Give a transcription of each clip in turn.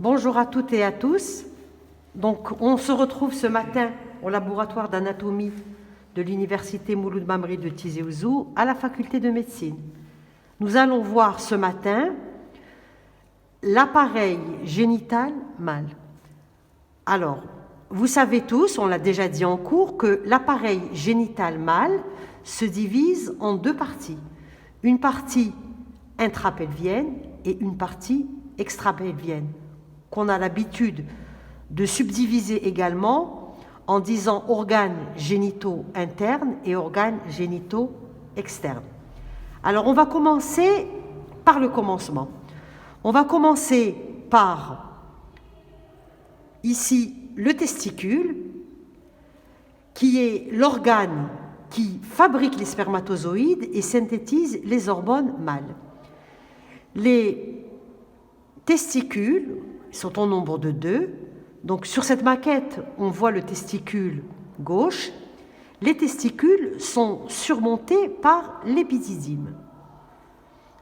Bonjour à toutes et à tous. Donc, on se retrouve ce matin au laboratoire d'anatomie de l'université Mouloud Mamri de Tizi Ouzou à la faculté de médecine. Nous allons voir ce matin l'appareil génital mâle. Alors, vous savez tous, on l'a déjà dit en cours, que l'appareil génital mâle se divise en deux parties. Une partie intrapelvienne et une partie extrapelvienne, qu'on a l'habitude de subdiviser également en disant organes génitaux internes et organes génitaux externes. Alors, on va commencer par le commencement. On va commencer par, ici, le testicule, qui est l'organe qui fabrique les spermatozoïdes et synthétise les hormones mâles. Les testicules sont au nombre de deux. Donc, sur cette maquette, on voit le testicule gauche. Les testicules sont surmontés par l'épididyme.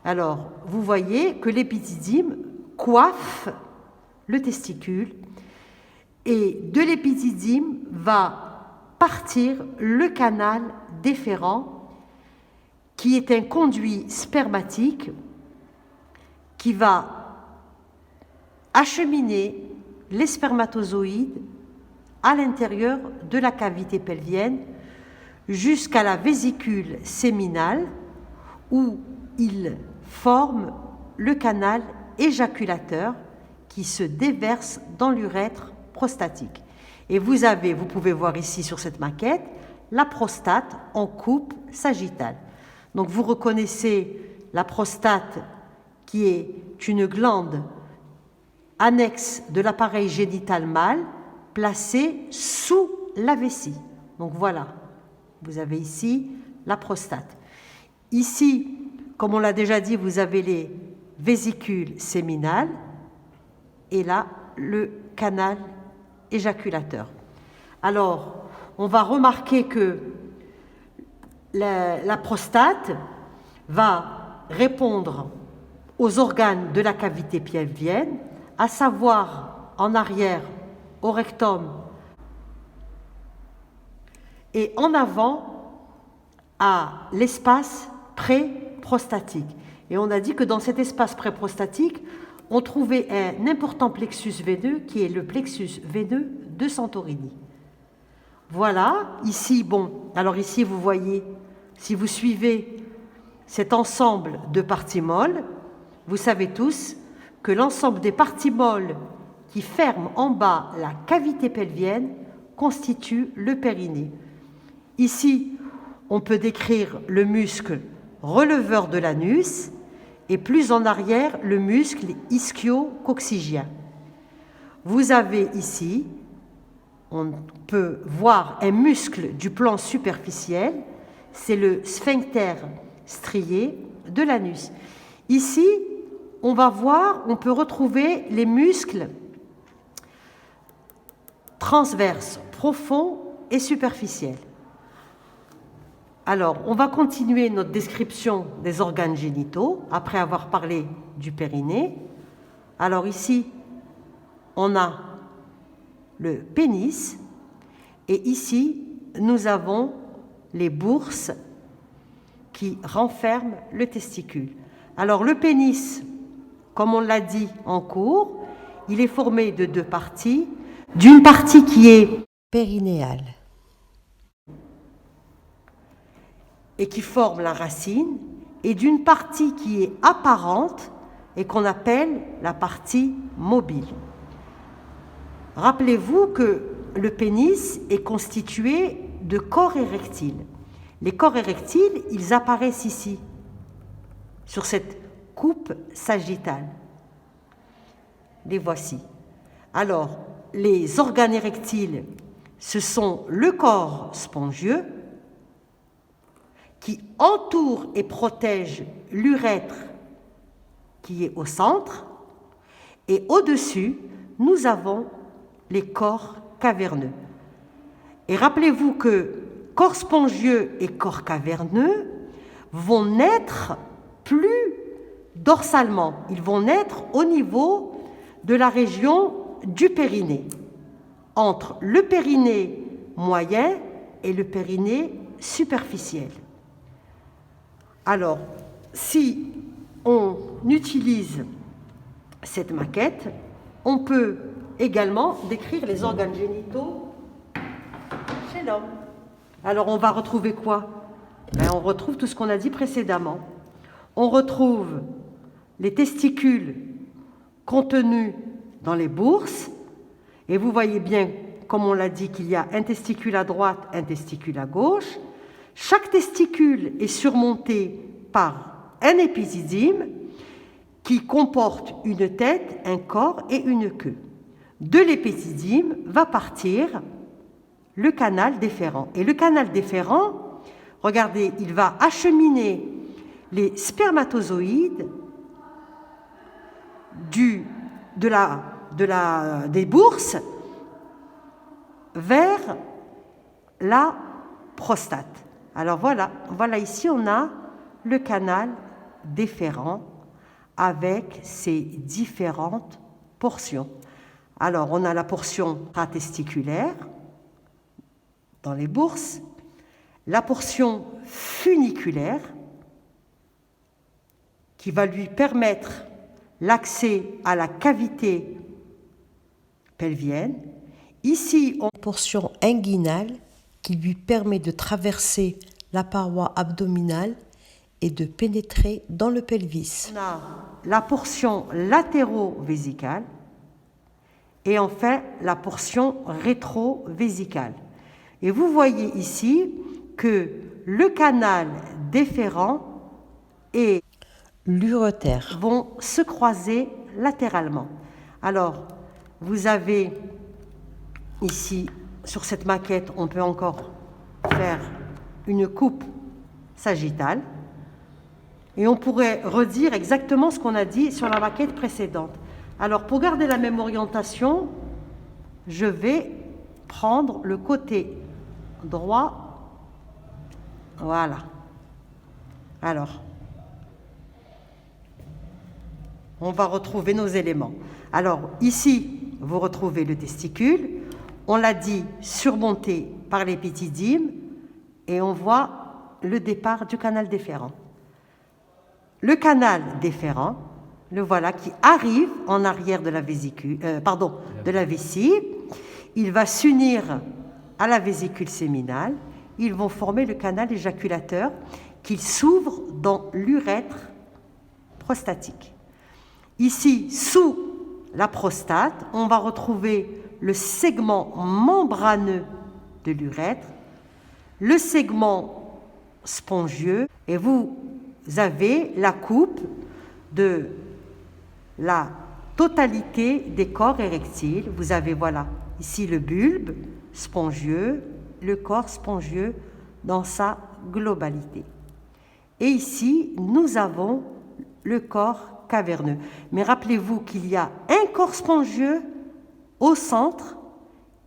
Alors, vous voyez que l'épididyme coiffe le testicule et de l'épididyme va partir le canal déférent qui est un conduit spermatique qui va acheminer les spermatozoïdes à l'intérieur de la cavité pelvienne jusqu'à la vésicule séminale où il forme le canal éjaculateur qui se déverse dans l'urètre prostatique. Et vous pouvez voir ici sur cette maquette la prostate en coupe sagittale. Donc vous reconnaissez la prostate qui est une glande annexe de l'appareil génital mâle placée sous la vessie. Donc voilà, vous avez ici la prostate. Ici, comme on l'a déjà dit, vous avez les vésicules séminales et là, le canal éjaculateur. Alors, on va remarquer que la prostate va répondre aux organes de la cavité pelvienne, à savoir en arrière au rectum et en avant à l'espace pré-prostatique. Et on a dit que dans cet espace pré-prostatique, on trouvait un important plexus veineux qui est le plexus veineux de Santorini. Voilà, ici, alors ici vous voyez, si vous suivez cet ensemble de parties molles, vous savez tous que l'ensemble des parties molles qui ferment en bas la cavité pelvienne constituent le périnée. Ici, on peut décrire le muscle releveur de l'anus et plus en arrière, le muscle ischio-coccygien. Vous avez ici, on peut voir un muscle du plan superficiel, c'est le sphincter strié de l'anus. Ici, on peut retrouver les muscles transverses, profonds et superficiels. Alors, on va continuer notre description des organes génitaux après avoir parlé du périnée. Alors ici, on a le pénis et ici, nous avons les bourses qui renferment le testicule. Alors, le pénis, comme on l'a dit en cours, il est formé de deux parties. D'une partie qui est périnéale et qui forme la racine, et d'une partie qui est apparente et qu'on appelle la partie mobile. Rappelez-vous que le pénis est constitué de corps érectiles. Les corps érectiles, ils apparaissent ici, sur cette coupe sagittale. Les voici. Alors, les organes érectiles, ce sont le corps spongieux qui entoure et protège l'urètre qui est au centre, et au-dessus, nous avons les corps caverneux. Et rappelez-vous que corps spongieux et corps caverneux vont naître plus dorsalement, ils vont naître au niveau de la région du périnée, entre le périnée moyen et le périnée superficiel. Alors, si on utilise cette maquette, on peut également décrire les organes génitaux chez l'homme. Alors, on va retrouver quoi? On retrouve tout ce qu'on a dit précédemment. On retrouve les testicules contenus dans les bourses, et vous voyez bien, comme on l'a dit, qu'il y a un testicule à droite, un testicule à gauche. Chaque testicule est surmonté par un épididyme qui comporte une tête, un corps et une queue. De l'épididyme va partir le canal déférent. Et le canal déférent, regardez, il va acheminer les spermatozoïdes des bourses vers la prostate. Alors voilà ici on a le canal déférent avec ses différentes portions. Alors on a la portion intesticulaire dans les bourses, la portion funiculaire qui va lui permettre l'accès à la cavité pelvienne. Ici, on a une portion inguinale qui lui permet de traverser la paroi abdominale et de pénétrer dans le pelvis. On a la portion latéro-vésicale et enfin la portion rétro-vésicale. Et vous voyez ici que le canal déférent et l'urétère vont se croiser latéralement. Alors, vous avez ici, sur cette maquette, on peut encore faire une coupe sagittale et on pourrait redire exactement ce qu'on a dit sur la maquette précédente. Alors, pour garder la même orientation, je vais prendre le côté droit. Voilà. Alors, on va retrouver nos éléments. Alors, ici, vous retrouvez le testicule. On l'a dit, surmonté par l'épididyme. Et on voit le départ du canal déférent. Le canal déférent, le voilà, qui arrive en arrière de la vessie. Il va s'unir à la vésicule séminale. Ils vont former le canal éjaculateur qui s'ouvre dans l'urètre prostatique. Ici, sous la prostate, on va retrouver le segment membraneux de l'urètre, le segment spongieux, et vous avez la coupe de la totalité des corps érectiles. Vous avez, voilà, ici le bulbe spongieux, le corps spongieux dans sa globalité. Et ici, nous avons le corps caverneux. Mais rappelez-vous qu'il y a un corps spongieux au centre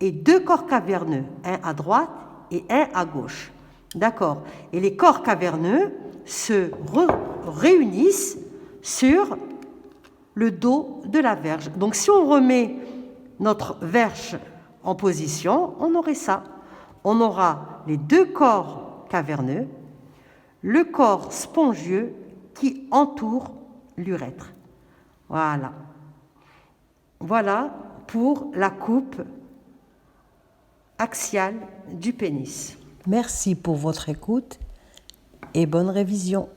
et deux corps caverneux, un à droite et un à gauche. D'accord? Et les corps caverneux se réunissent sur le dos de la verge. Donc si on remet notre verge en position, on aurait ça. On aura les deux corps caverneux, le corps spongieux qui entoure l'urètre. Voilà. voilà pour la coupe axiale du pénis. Merci pour votre écoute et bonne révision.